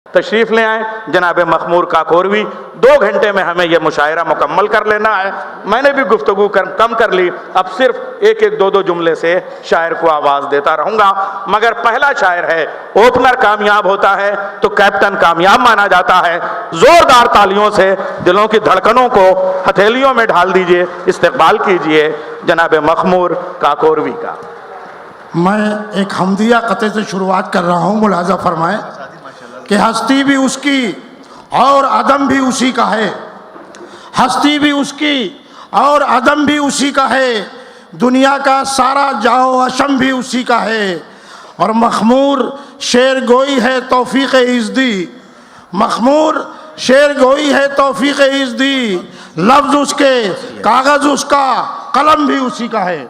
تشریف لے آئیں جناب مخمور کاکوروی، 2 گھنٹے میں ہمیں یہ مشاعرہ مکمل کر لینا ہے۔ میں نے بھی گفتگو کم کر لی، اب صرف ایک 2 جملے سے شاعر کو آواز دیتا رہوں گا، مگر پہلا شاعر ہے، اوپنر کامیاب ہوتا ہے تو کیپٹن کامیاب مانا جاتا ہے۔ زوردار تالیوں سے دلوں کی دھڑکنوں کو ہتھیلیوں میں ڈھال دیجئے، استقبال کیجئے جناب مخمور کاکوروی کا۔ میں ایک حمدیہ قطعے سے شروعات کر رہا ہوں، ملاحظہ فرمائیں کہ ہستی بھی اس کی اور عدم بھی اسی کا ہے، ہستی بھی اس کی اور عدم بھی اسی کا ہے، دنیا کا سارا جاؤ اشم بھی اسی کا ہے، اور مخمور شعر گوئی ہے توفیق ایزدی، مخمور شعر گوئی ہے توفیق ایزدی، لفظ اس کے کاغذ اس کا قلم بھی اسی کا ہے،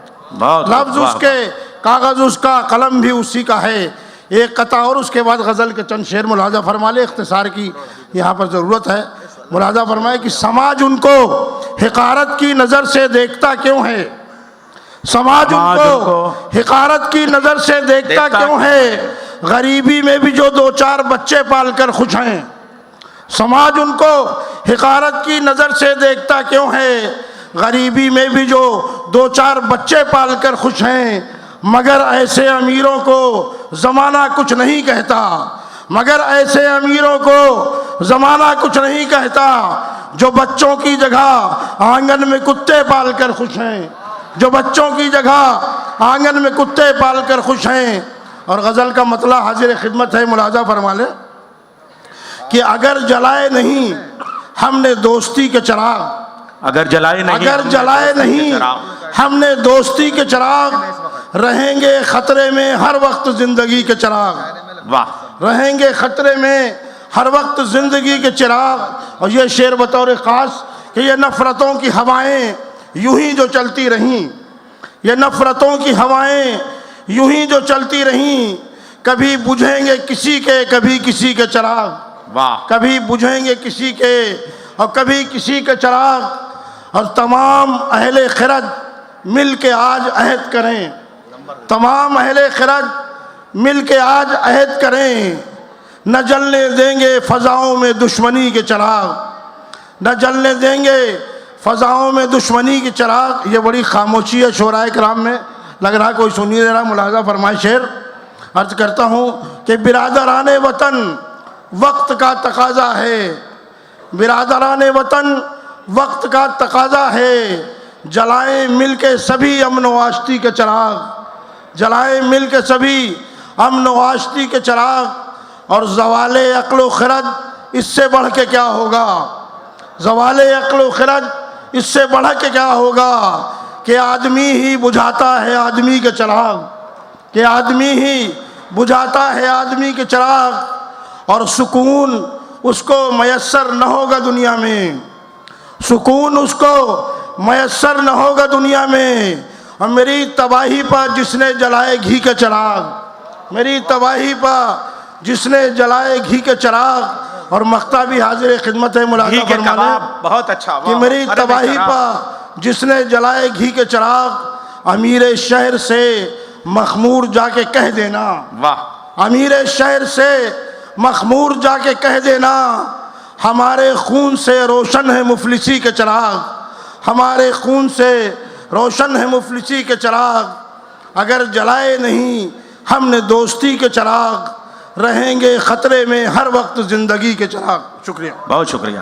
لفظ اس کے کاغذ اس کا قلم بھی اسی کا ہے۔ ایک قطعہ اور اس کے بعد غزل کے چند شعر ملاحظہ فرما لے، اختصار کی یہاں پر ضرورت ہے۔ ملاحظہ فرمائے کہ سماج ان کو حقارت کی نظر سے دیکھتا کیوں ہے، سماج ان کو حقارت کی نظر سے دیکھتا کیوں ہے، غریبی میں بھی جو 2-4 بچے پال کر خوش ہیں، سماج ان کو حقارت کی نظر سے دیکھتا کیوں ہے، غریبی میں بھی جو 2-4 بچے پال کر خوش ہیں، مگر ایسے امیروں کو زمانہ کچھ نہیں کہتا، مگر ایسے امیروں کو زمانہ کچھ نہیں کہتا، جو بچوں کی جگہ آنگن میں کتے پال کر خوش ہیں، جو بچوں کی جگہ آنگن میں کتے پال کر خوش ہیں۔ اور غزل کا مطلع حاضر خدمت ہے، ملاحظہ فرما لیں کہ اگر جلائے نہیں ہم نے دوستی کے چراغ، اگر جلائے نہیں ہم نے دوستی کے چراغ، رہیں گے خطرے میں ہر وقت زندگی کے چراغ، رہیں گے خطرے میں ہر وقت زندگی کے چراغ۔ اور یہ شعر بطور خاص کہ یہ نفرتوں کی ہوائیں یوں ہی جو چلتی رہیں، یہ نفرتوں کی ہوائیں یوں ہی جو چلتی رہیں، کبھی بجھیں گے کسی کے کبھی کسی کے چراغ، کبھی بجھیں گے کسی کے اور کبھی کسی کے چراغ۔ اور تمام اہل خرد مل کے آج عہد کریں، تمام اہل خرد مل کے آج عہد کریں، نہ جلنے دیں گے فضاؤں میں دشمنی کے چراغ، نہ جلنے دیں گے فضاؤں میں دشمنی کے چراغ۔ یہ بڑی خاموشی ہے شعراء کرام میں، لگ رہا کوئی سن نہیں رہا، ملاحظہ فرمائے شعر۔ عرض کرتا ہوں کہ برادران وطن وقت کا تقاضا ہے، برادران وطن وقت کا تقاضا ہے، جلائیں مل کے سبھی امن و آشتی کے چراغ، جلائیں مل کے سبھی امن و آشتی کے چراغ۔ اور زوال عقل و خرد اس سے بڑھ کے کیا ہوگا، زوال عقل و خرد اس سے بڑھ کے کیا ہوگا، کہ آدمی ہی بجھاتا ہے آدمی کے چراغ، کہ آدمی ہی بجھاتا ہے آدمی کے چراغ۔ اور سکون اس کو میسر نہ ہوگا دنیا میں، سکون اس کو میسر نہ ہوگا دنیا میں، اور میری تباہی پر جس نے جلائے گھی کے چراغ، میری تباہی پر جس نے جلائے گھی کے چراغ۔ اور مقطع بھی حاضر خدمت ہے، ملاحظہ فرما لیں بہت اچھا کہ میری تباہی پر جس نے جلائے گھی کے چراغ، امیر شہر سے مخمور جا کے کہہ دینا، امیر شہر سے مخمور جا کے کہہ دینا، ہمارے خون سے روشن ہے مفلسی کے چراغ، ہمارے خون سے روشن ہے مفلسی کے چراغ، اگر جلائے نہیں ہم نے دوستی کے چراغ، رہیں گے خطرے میں ہر وقت زندگی کے چراغ۔ شکریہ، بہت شکریہ۔